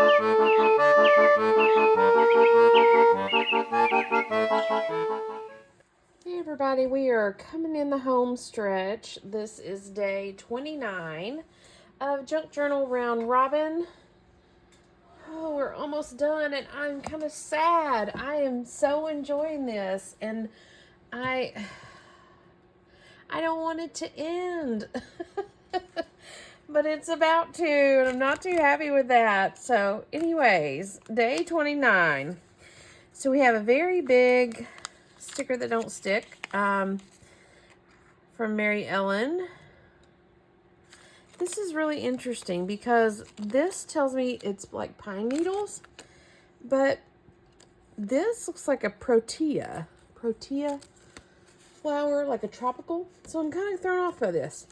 Hey everybody, we are coming in the home stretch. This is day 29 of Junk Journal Round Robin. Oh, we're almost done and I'm kind of sad. I am so enjoying this and I don't want it to end. But it's about to, and I'm not too happy with that. So anyways, day 29. So we have a very big sticker that don't stick from Mary Ellen. This is really interesting because this tells me it's like pine needles, but this looks like a protea flower, like a tropical. So I'm kind of thrown off by this.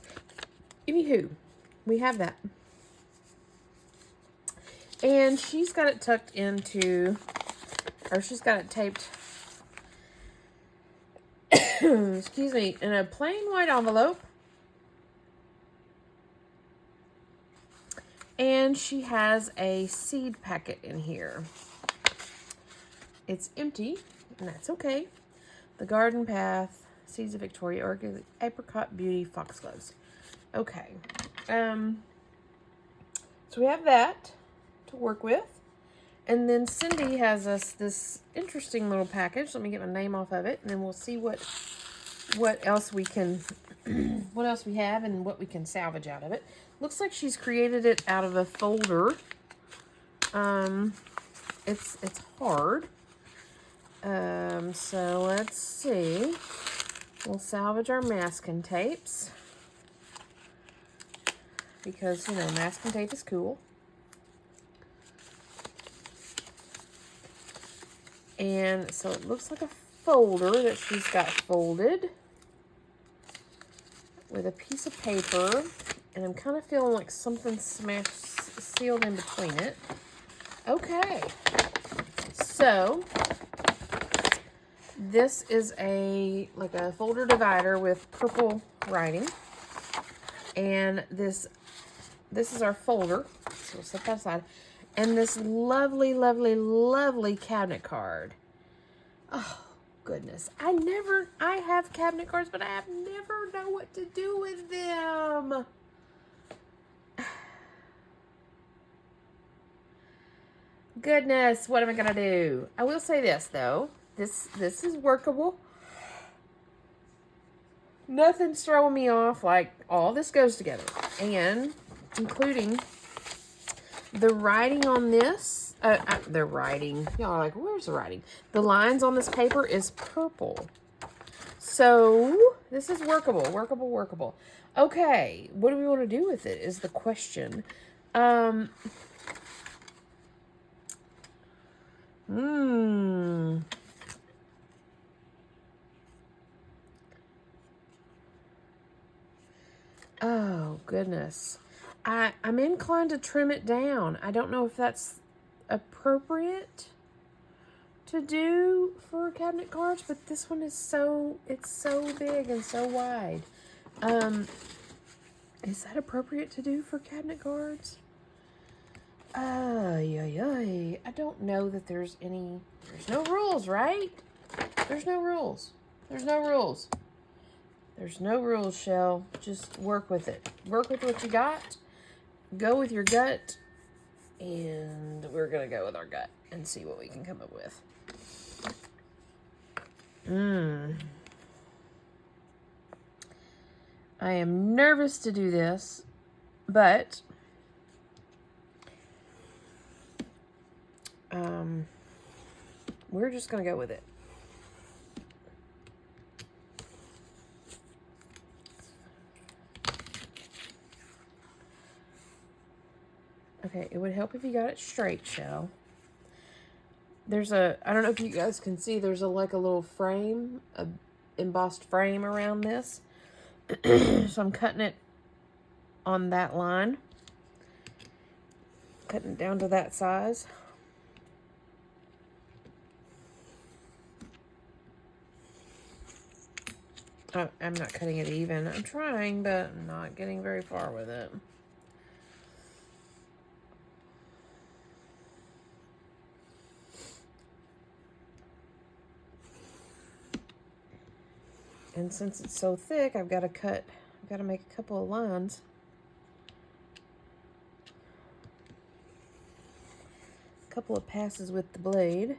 Anywho, we have that. And she's got it tucked into, or she's got it taped, excuse me, in a plain white envelope. And she has a seed packet in here. It's empty, and that's okay. The Garden Path, Seeds of Victoria, Organic Apricot Beauty, Foxgloves. Okay. So we have that to work with. And then Cindy has us this interesting little package. Let me get my name off of it, and then we'll see what else we can, what else we have and what we can salvage out of it. Looks like she's created it out of a folder. It's hard. So let's see. We'll salvage our masking tapes because, you know, masking tape is cool. And so it looks like a folder that she's got folded with a piece of paper. And I'm kind of feeling like something sealed in between it. Okay. So this is like a folder divider with purple writing. And this is our folder. So we'll set that aside. And this lovely, lovely, lovely cabinet card. Oh, goodness. I have cabinet cards, but I have never know what to do with them. Goodness, what am I going to do? I will say this, though. This is workable. Nothing's throwing me off. Like, all this goes together. And, including the writing on this. The writing. Y'all are like, where's the writing? The lines on this paper is purple. So, this is workable. Workable. Okay, what do we want to do with it is the question. Oh, goodness. I'm inclined to trim it down. I don't know if that's appropriate to do for cabinet cards, but this one is it's so big and so wide. Is that appropriate to do for cabinet cards? I don't know that there's no rules, right? There's no rules, Shell. Just work with it. Work with what you got. Go with your gut. And we're going to go with our gut and see what we can come up with. I am nervous to do this, but we're just going to go with it. Okay, it would help if you got it straight, Shell. There's I don't know if you guys can see, there's like a little frame, a embossed frame around this. So I'm cutting it on that line. Cutting it down to that size. I'm not cutting it even. I'm trying, but I'm not getting very far with it. And since it's so thick, I've got to make a couple of lines. A couple of passes with the blade.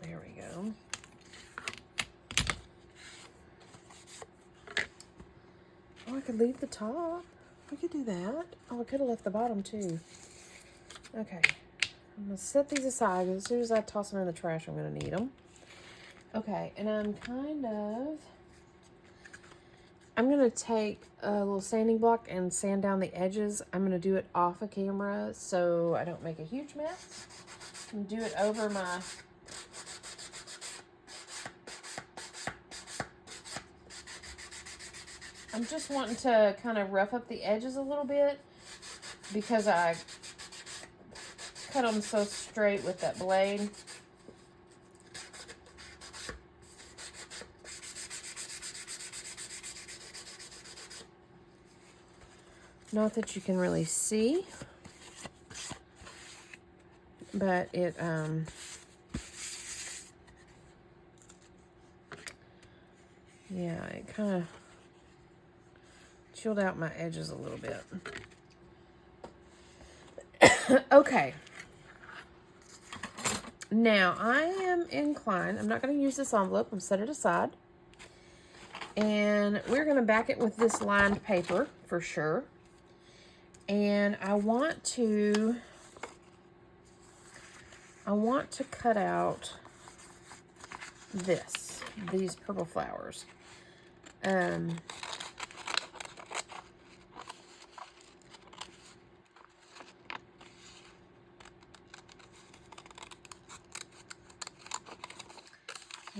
There we go. Oh, I could leave the top. We could do that. Oh, I could have left the bottom too. Okay. I'm going to set these aside. As soon as I toss them in the trash, I'm going to need them. Okay, and I'm going to take a little sanding block and sand down the edges. I'm going to do it off of camera so I don't make a huge mess. And do it over my... I'm just wanting to kind of rough up the edges a little bit because I cut them so straight with that blade. Not that you can really see, but it yeah, it kind of chilled out my edges a little bit. Okay. Now, I am inclined, I'm not going to use this envelope, I'm set it aside. And we're going to back it with this lined paper for sure. And I want to cut out these purple flowers. I'm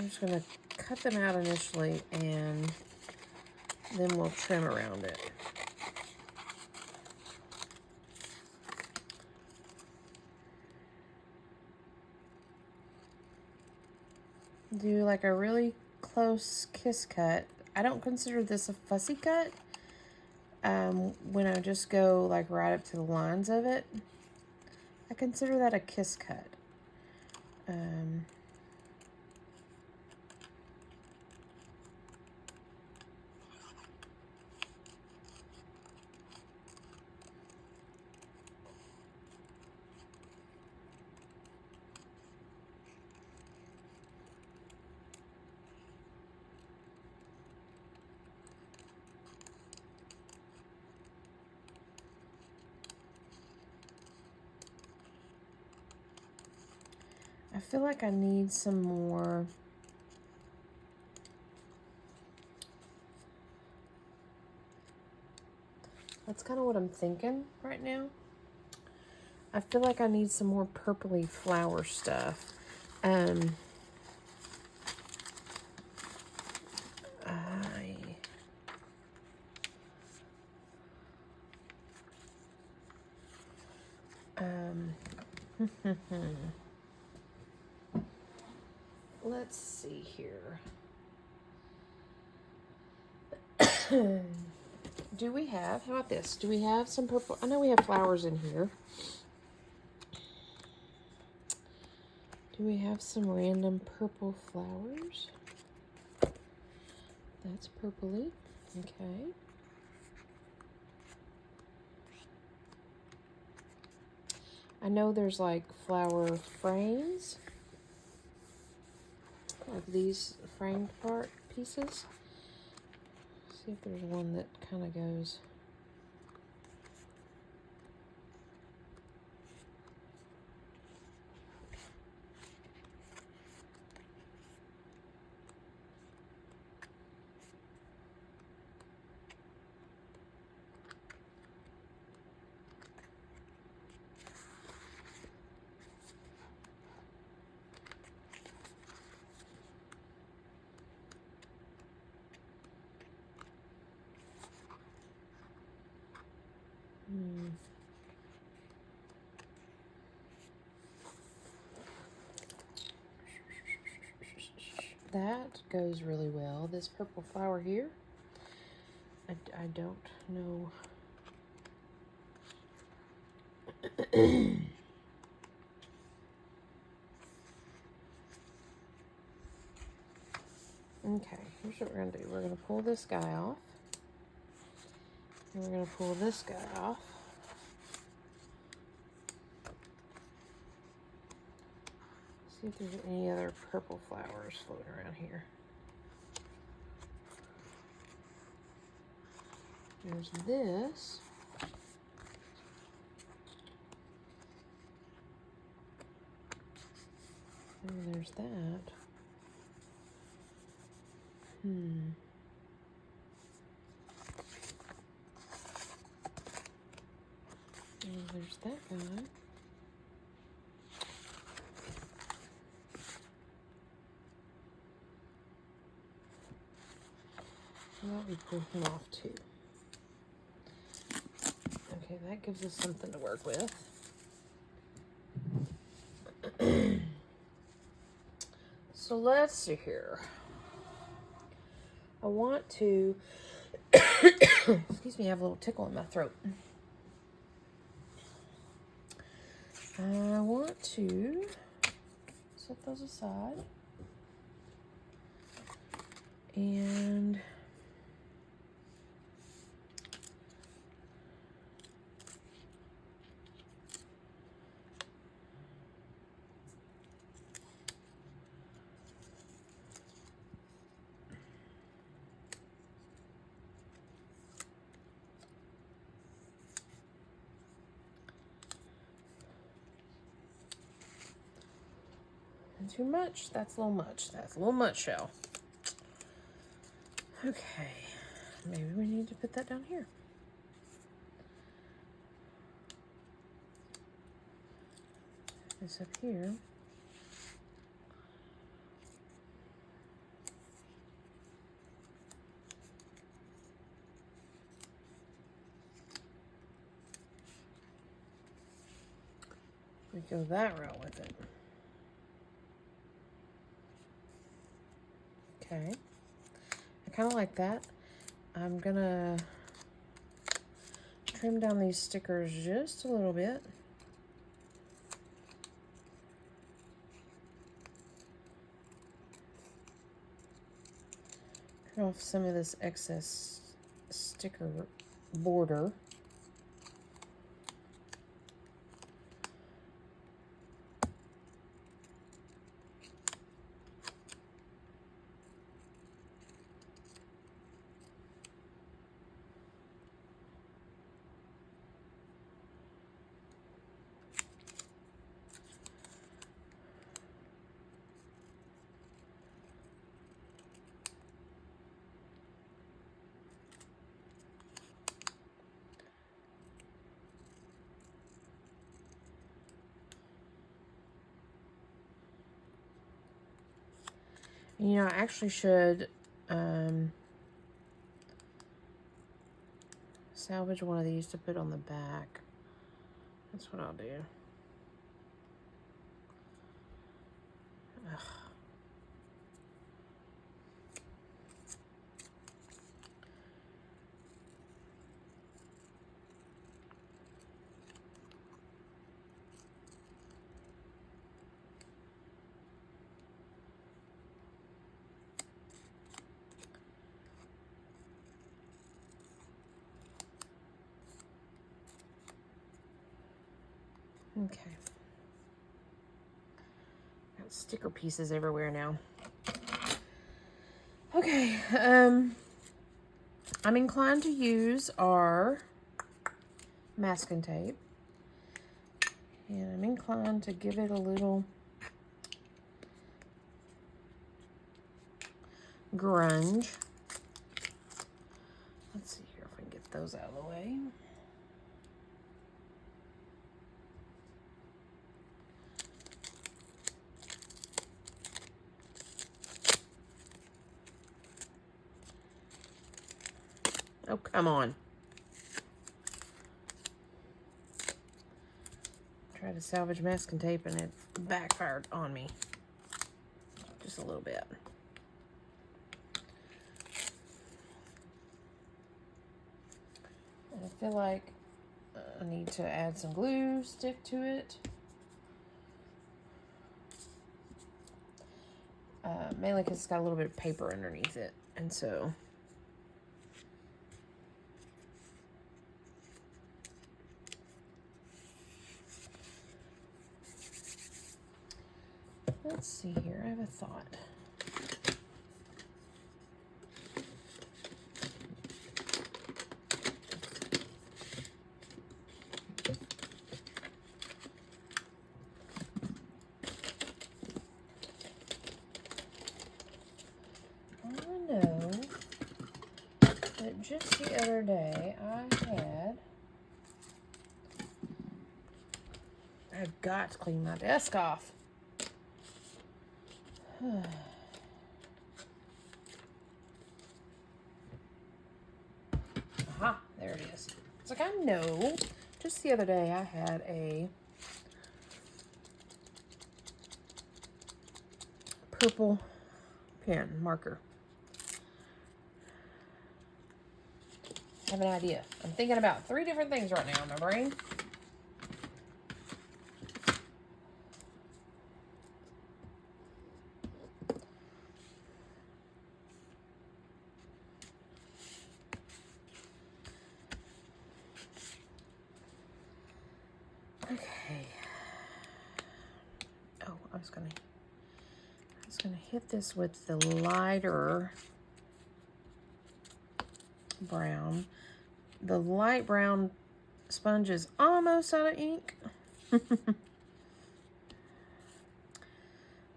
just going to cut them out initially, and then we'll trim around it. Do like a really close kiss cut. I don't consider this a fussy cut. When I just go like right up to the lines of it, I consider that a kiss cut. I feel like I need some more. That's kind of what I'm thinking right now. I feel like I need some more purpley flower stuff. Let's see here. Do we have, how about this? Do we have some purple? I know we have flowers in here. Do we have some random purple flowers? That's purpley. Okay. I know there's like flower frames. Like these framed part pieces. See if there's one that kind of goes. That goes really well. This purple flower here, I don't know. Okay, here's what we're going to do. We're going to pull this guy off. And we're going to pull this guy off. See if there's any other purple flowers floating around here. There's this. And there's that. And there's that guy. Well, we pull him off too. Okay, that gives us something to work with. So let's see here. I want to, excuse me, I have a little tickle in my throat. I want to set those aside. And too much. That's a little much. That's a little much, shell. Okay. Maybe we need to put that down here. This up here. We go that route with it. Okay. I kind of like that. I'm gonna trim down these stickers just a little bit. Cut off some of this excess sticker border. You know, I actually should salvage one of these to put on the back. That's what I'll do. Ugh. Okay. Got sticker pieces everywhere now. Okay, I'm inclined to use our masking tape. And I'm inclined to give it a little grunge. Let's see here if we can get those out of the way. Oh, come on. Tried to salvage masking tape and it backfired on me. Just a little bit. I feel like I need to add some glue, stick to it. Mainly because it's got a little bit of paper underneath it. And so let's see here. I have a thought. I know that just the other day I've got to clean my desk off. Aha, there it is. It's like, I know, just the other day I had a purple pen marker. I have an idea. I'm thinking about 3 different things right now in my brain. Okay. Oh, I was gonna hit this with the lighter brown. The light brown sponge is almost out of ink.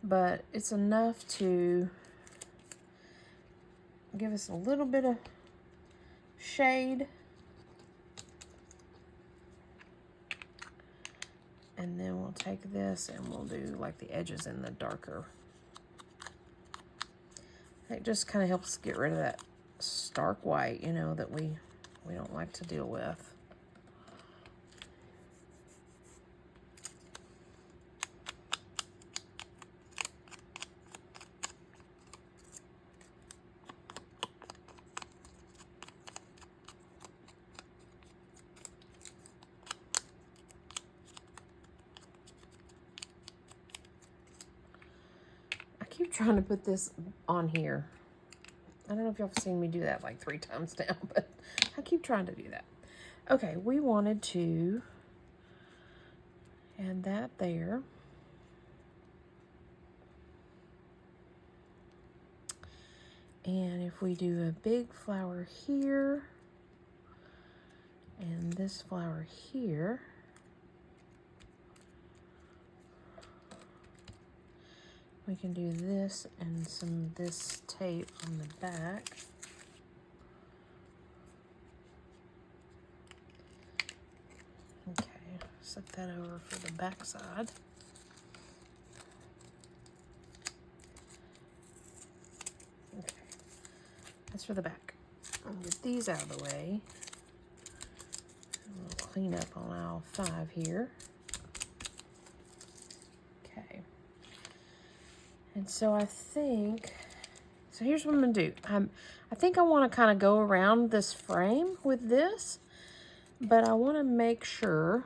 But it's enough to give us a little bit of shade. And then we'll take this and we'll do like the edges in the darker. It just kind of helps get rid of that stark white, you know, that we don't like to deal with. I keep trying to put this on here. I don't know if y'all have seen me do that like 3 times now, but I keep trying to do that. Okay, we wanted to add that there. And if we do a big flower here and this flower here, we can do this and some this tape on the back. Okay, set that over for the back side. Okay, that's for the back. I'll get these out of the way. We'll clean up on aisle 5 here. Okay. And so I think, so here's what I'm gonna do. I think I wanna kind of go around this frame with this, but I wanna make sure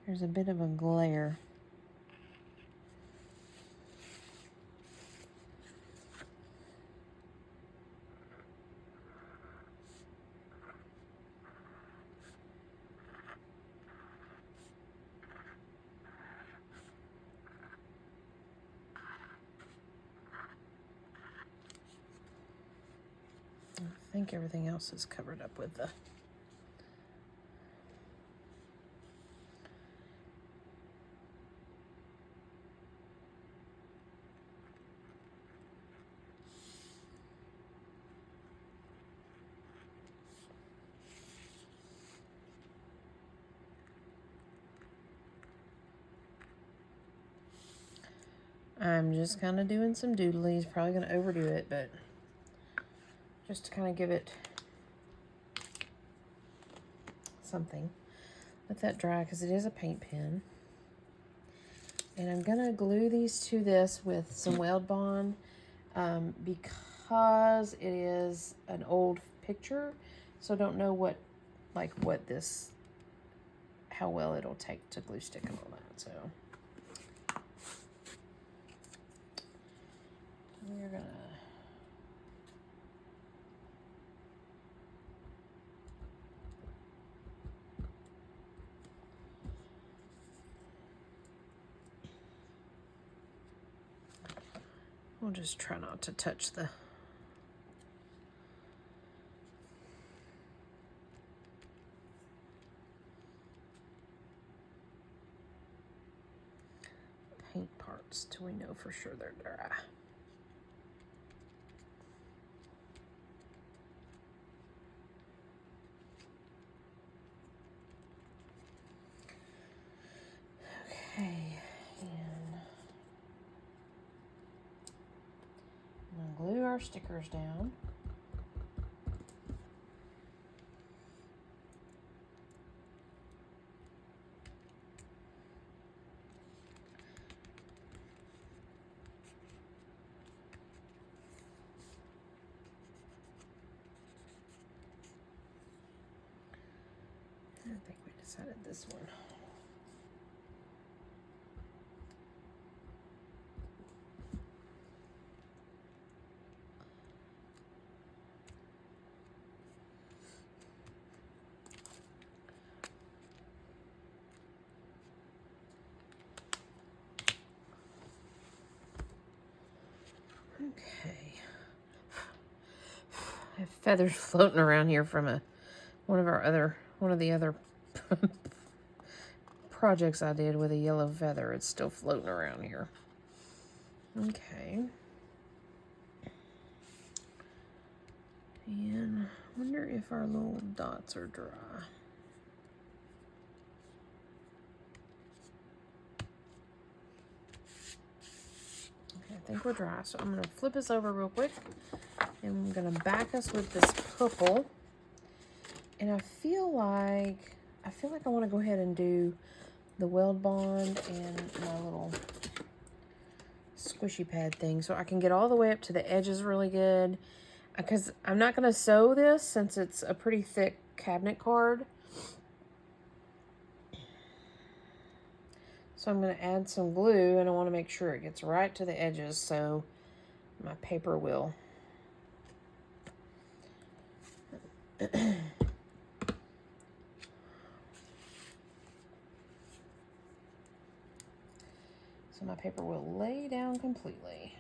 there's a bit of a glare. I think everything else is covered up with the I'm just kind of doing some doodlies, probably going to overdo it, but just to kind of give it something. Let that dry because it is a paint pen. And I'm going to glue these to this with some weld bond because it is an old picture. So I don't know how well it'll take to glue stick and all that. So we're going to we'll just try not to touch the paint parts till we know for sure they're dry. Okay, and I'm going to glue our stickers down. I think we decided this one. Okay. I have feathers floating around here from one of the other projects I did with a yellow feather. It's still floating around here. Okay. And I wonder if our little dots are dry. Okay, I think we're dry. So I'm going to flip us over real quick. And I'm going to back us with this purple. And I feel like I want to go ahead and do the weld bond and my little squishy pad thing so I can get all the way up to the edges really good. Because I'm not going to sew this since it's a pretty thick cabinet card. So I'm going to add some glue, and I want to make sure it gets right to the edges so my paper will. So my paper will lay down completely.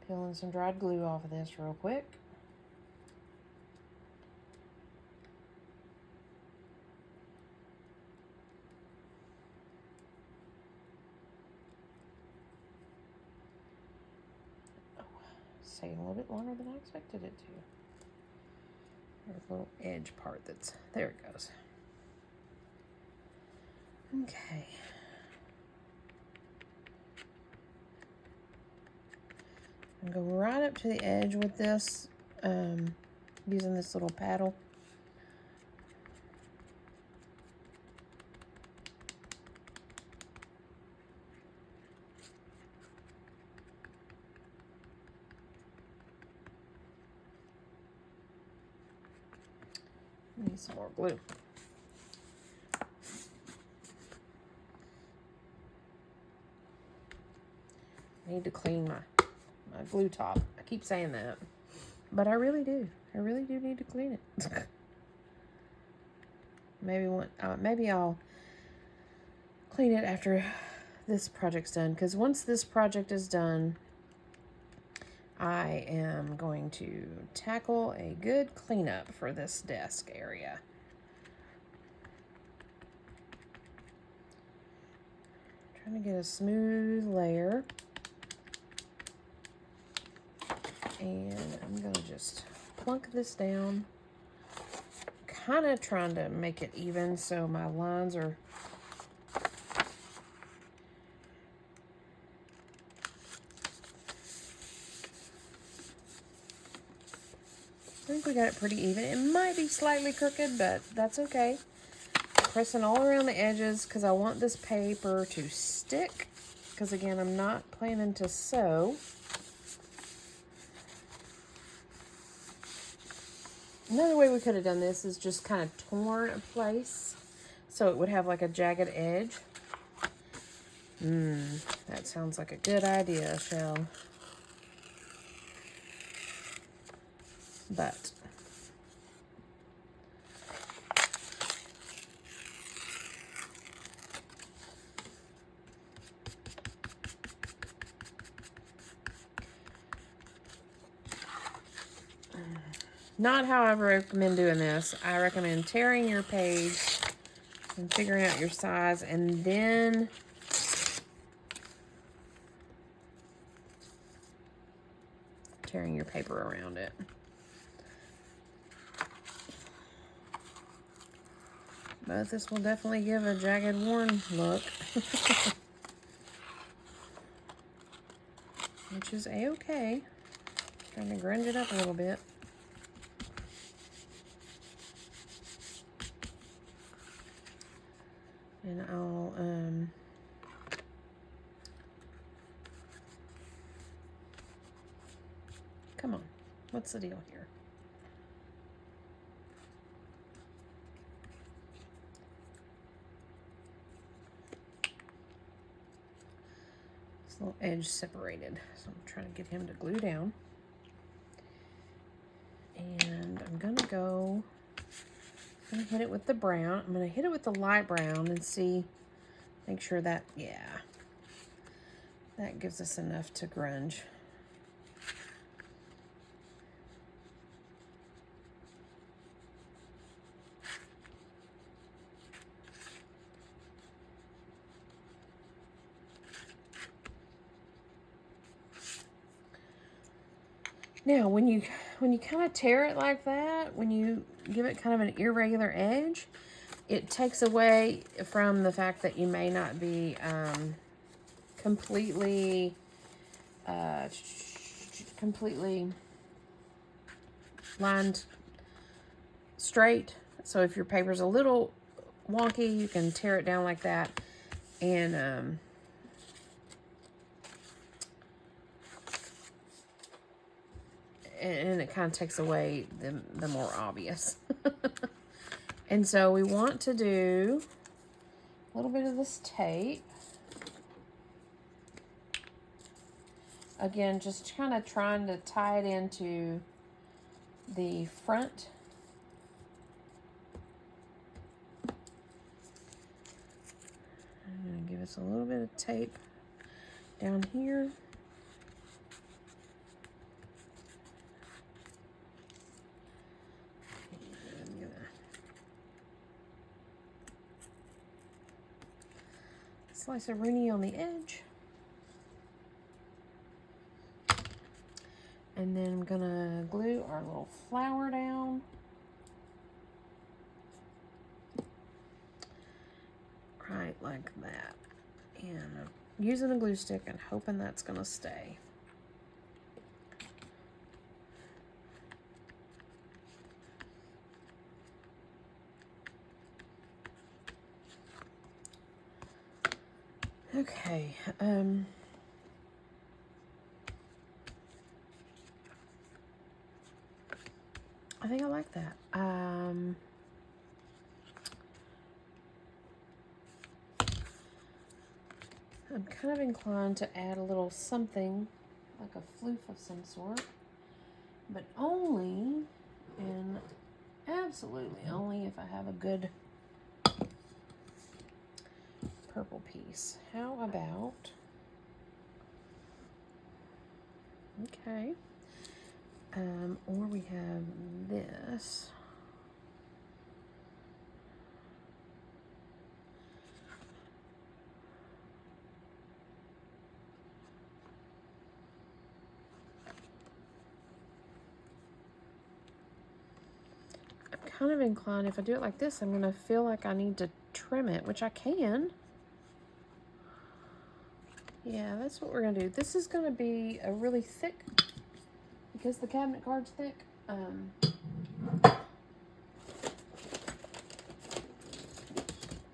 Peeling some dried glue off of this real quick. Oh, it's taking a little bit longer than I expected it to. There's a little edge part there it goes. Okay. And go right up to the edge with this, using this little paddle. Need some more glue. I need to clean my glue top. I keep saying that, but I really do. I really do need to clean it. Maybe I'll clean it after this project's done. Because once this project is done, I am going to tackle a good cleanup for this desk area. Trying to get a smooth layer. And I'm going to just plunk this down. Kind of trying to make it even so my lines are think we got it pretty even. It might be slightly crooked, but that's okay. Pressing all around the edges because I want this paper to stick. Because again, I'm not planning to sew. Another way we could have done this is just kind of torn a place so it would have like a jagged edge. That sounds like a good idea, Shell. But not how I recommend doing this. I recommend tearing your page and figuring out your size and then tearing your paper around it. But this will definitely give a jagged, worn look. Which is a-okay. Trying to grunge it up a little bit. And I'll, come on. What's the deal here? This little edge separated. So I'm trying to get him to glue down. And I'm going to go, I'm going to hit it with the brown. I'm going to hit it with the light brown and see, make sure that, yeah, that gives us enough to grunge. Now, when you kind of tear it like that, when you give it kind of an irregular edge, it takes away from the fact that you may not be completely lined straight. So if your paper's a little wonky, you can tear it down like that, and it kind of takes away the more obvious. And so we want to do a little bit of this tape. Again, just kind of trying to tie it into the front. I'm going to give us a little bit of tape down here. Slice of Rooney on the edge. And then I'm gonna glue our little flower down. Right like that. And I'm using a glue stick and hoping that's gonna stay. Okay, I think I like that. I'm kind of inclined to add a little something, like a floof of some sort, but only, and absolutely only if I have a good purple piece. How about, okay, or we have this. I'm kind of inclined, if I do it like this, I'm going to feel like I need to trim it, which I can. Yeah, that's what we're going to do. This is going to be a really thick, because the cabinet card's thick,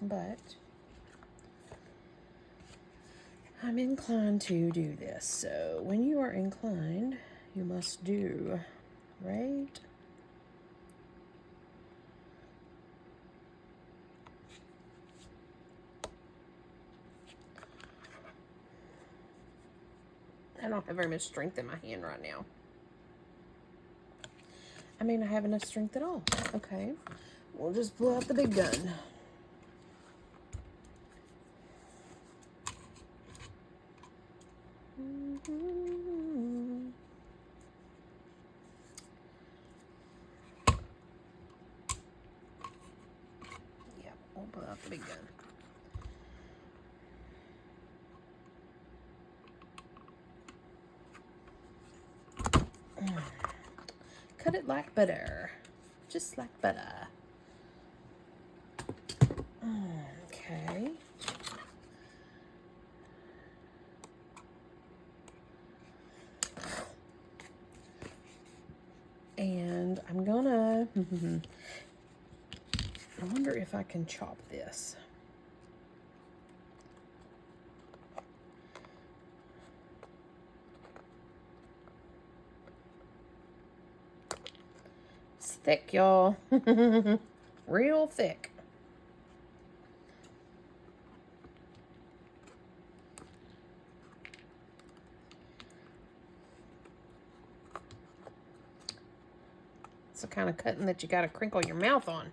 but I'm inclined to do this. So when you are inclined, you must do, right? I don't have very much strength in my hand right now. I mean, I have enough strength at all. Okay, we'll just pull out the big gun. Yeah, we'll pull out the big gun. Cut it like butter. Just like butter. Okay. And I'm gonna, I wonder if I can chop this. It's thick, y'all. Real thick. It's the kind of cutting that you gotta crinkle your mouth on.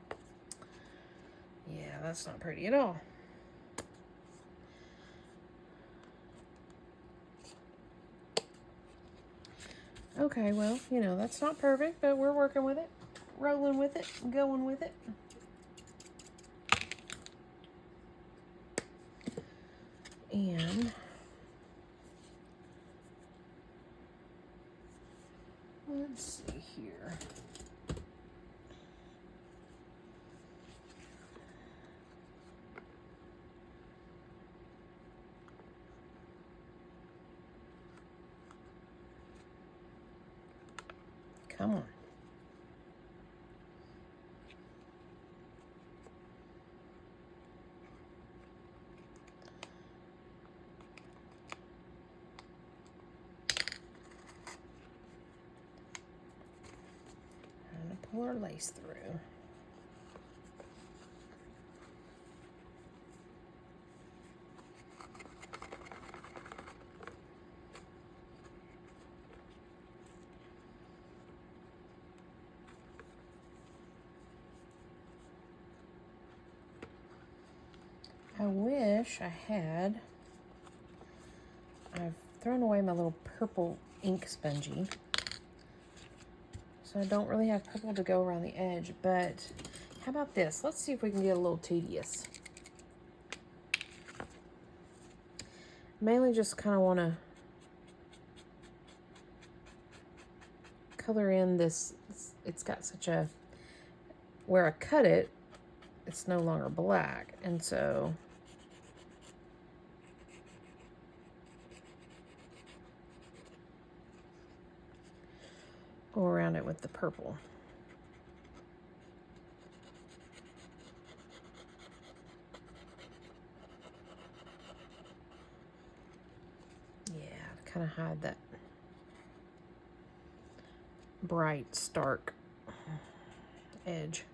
Yeah, that's not pretty at all. Okay, well, you know, that's not perfect, but we're working with it, rolling with it, going with it. And let's see here. Come on. I'm gonna pull our lace through. I wish I had. I've thrown away my little purple ink spongy, so I don't really have purple to go around the edge, but how about this? Let's see if we can get a little tedious. Mainly just kind of want to color in this. It's got such a, where I cut it, it's no longer black, and so go around it with the purple. Yeah, to kind of hide that bright, stark edge.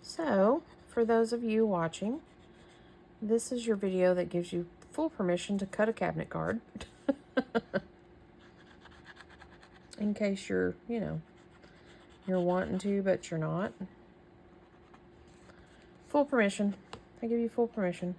So, for those of you watching, this is your video that gives you full permission to cut a cabinet card. In case you're, you know, you're wanting to, but you're not. Full permission. I give you full permission.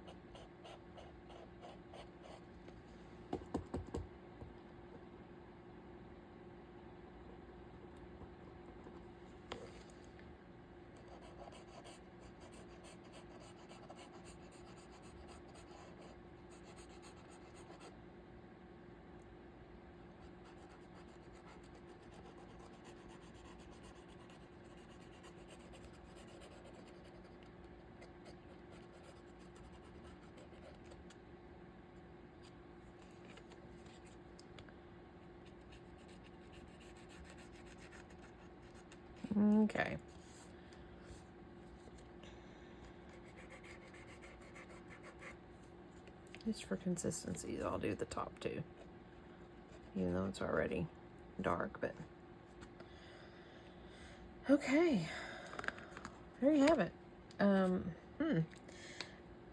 Okay. Just for consistency, I'll do the top too. Even though it's already dark, but... Okay. There you have it.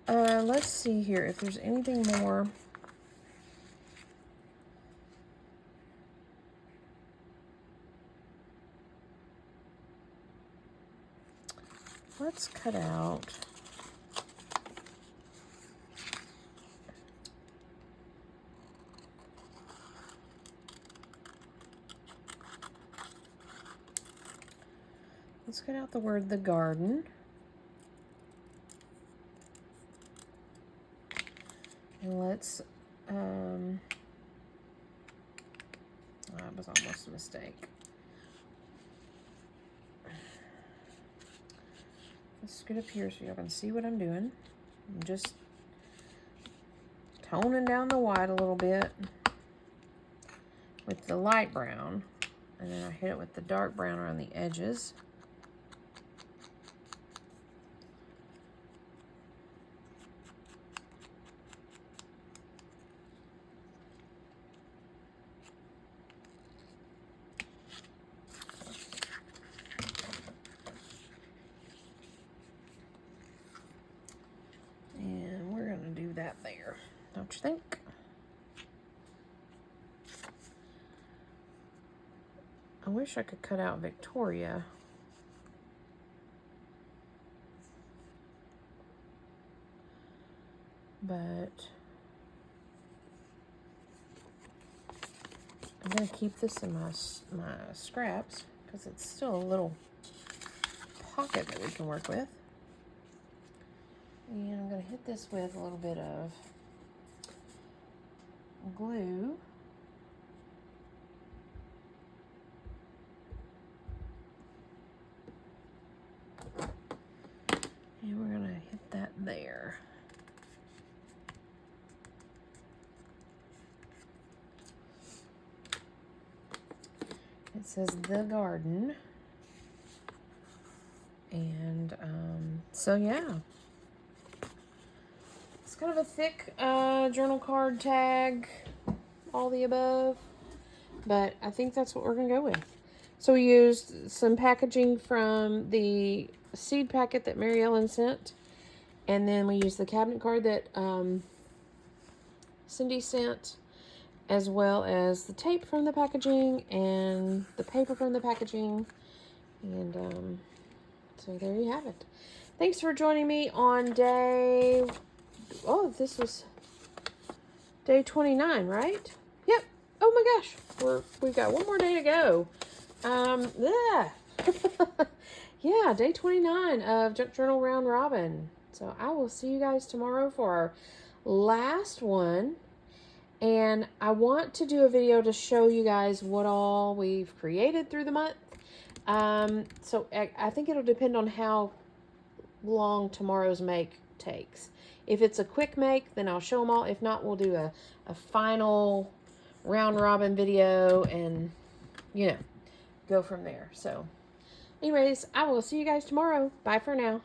Let's see here if there's anything more. Let's cut out. Let's cut out the word the garden. And let's, that was almost a mistake. Let's scoot up here so y'all can see what I'm doing. I'm just toning down the white a little bit with the light brown. And then I hit it with the dark brown around the edges. That there, don't you think? I wish I could cut out Victoria. But I'm going to keep this in my scraps because it's still a little pocket that we can work with. And I'm going to hit this with a little bit of glue. And we're going to hit that there. It says the garden. And so yeah. It's kind of a thick journal card tag, all the above, but I think that's what we're going to go with. So we used some packaging from the seed packet that Mary Ellen sent, and then we used the cabinet card that Cindy sent, as well as the tape from the packaging and the paper from the packaging, and so there you have it. Thanks for joining me on day... Oh, this was day 29, right? Yep. Oh my gosh. We've got one more day to go. Yeah, day 29 of Junk Journal Round Robin. So I will see you guys tomorrow for our last one. And I want to do a video to show you guys what all we've created through the month. So I think it'll depend on how long tomorrow's make takes. If it's a quick make, then I'll show them all. If not, we'll do a final round robin video and, you know, go from there. So anyways, I will see you guys tomorrow. Bye for now.